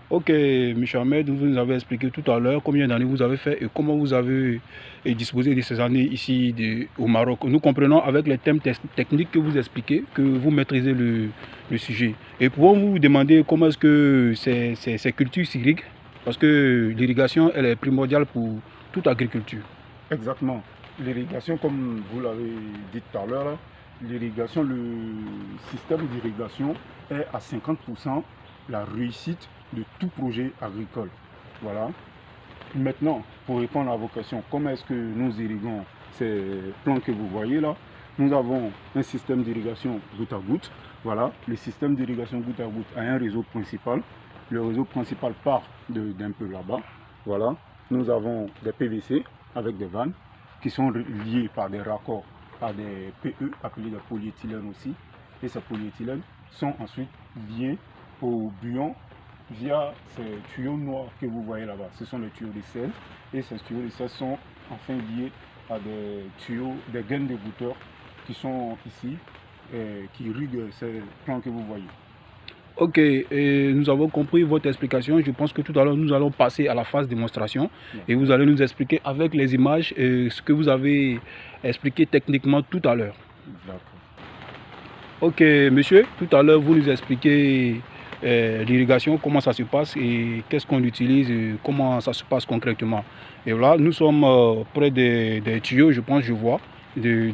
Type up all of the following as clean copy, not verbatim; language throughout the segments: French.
Ok, M. Ahmed, vous nous avez expliqué tout à l'heure combien d'années vous avez fait et comment vous avez disposé de ces années ici au Maroc. Nous comprenons avec les thèmes techniques que vous expliquez que vous maîtrisez le sujet. Et pouvons-vous vous demander comment est-ce que ces cultures s'irriguent? Parce que l'irrigation, elle est primordiale pour toute agriculture. Exactement. L'irrigation, comme vous l'avez dit tout à l'heure, l'irrigation, le système d'irrigation est à 50% la réussite de tout projet agricole. Voilà. Maintenant, pour répondre à vos questions, comment est-ce que nous irriguons ces plants que vous voyez là? Nous avons un système d'irrigation goutte à goutte. Voilà, le système d'irrigation goutte à goutte a un réseau principal. Le réseau principal part d'un peu là-bas. Voilà, nous avons des PVC avec des vannes qui sont liées par des raccords à des PE, appelés des polyéthylènes aussi. Et ces polyéthylènes sont ensuite liés au bouillon via ces tuyaux noirs que vous voyez là-bas. Ce sont les tuyaux de sel. Et ces tuyaux de sel sont enfin liés à des tuyaux, des gaines de gouteurs qui sont ici, et qui irriguent ces plants que vous voyez. Ok, et nous avons compris votre explication. Je pense que tout à l'heure, nous allons passer à la phase démonstration et vous allez nous expliquer avec les images ce que vous avez expliqué techniquement tout à l'heure. D'accord. Ok, monsieur, tout à l'heure, vous nous expliquez l'irrigation, comment ça se passe et qu'est-ce qu'on utilise, et comment ça se passe concrètement. Et voilà, nous sommes près des tuyaux, je pense, je vois, de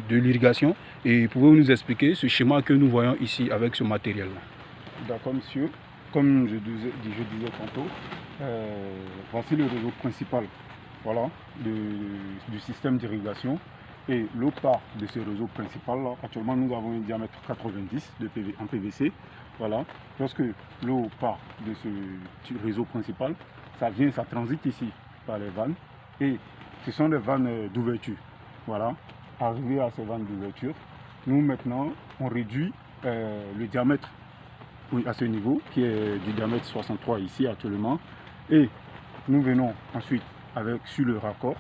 l'irrigation. Et pouvez-vous nous expliquer ce schéma que nous voyons ici avec ce matériel-là? D'accord, monsieur. Comme je disais tantôt, voici le réseau principal, voilà, du système d'irrigation. Et l'eau part de ce réseau principal là. Actuellement, nous avons un diamètre 90 en PVC. Voilà. Lorsque l'eau part de ce réseau principal, ça transite ici par les vannes. Et ce sont des vannes d'ouverture. Voilà. Arrivé à ces vannes d'ouverture, nous maintenant, on réduit le diamètre, oui, à ce niveau, qui est du diamètre 63 ici actuellement. Et nous venons ensuite sur le raccord.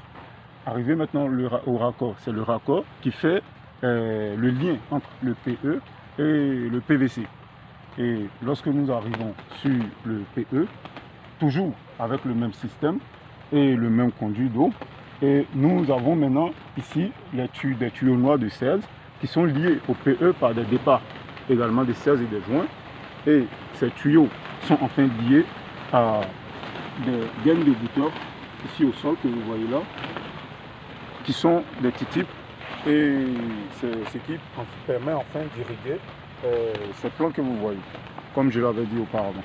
Arrivé maintenant au raccord, c'est le raccord qui fait le lien entre le PE et le PVC. Et lorsque nous arrivons sur le PE, toujours avec le même système et le même conduit d'eau, et nous avons maintenant ici des tuyaux noirs de 16 qui sont liés au PE par des départs également des 16 et des joints. Et ces tuyaux sont enfin liés à des gaines de gouteurs ici au sol que vous voyez là, qui sont des TTIP, et ce qui permet enfin d'irriguer ces plants que vous voyez, comme je l'avais dit auparavant.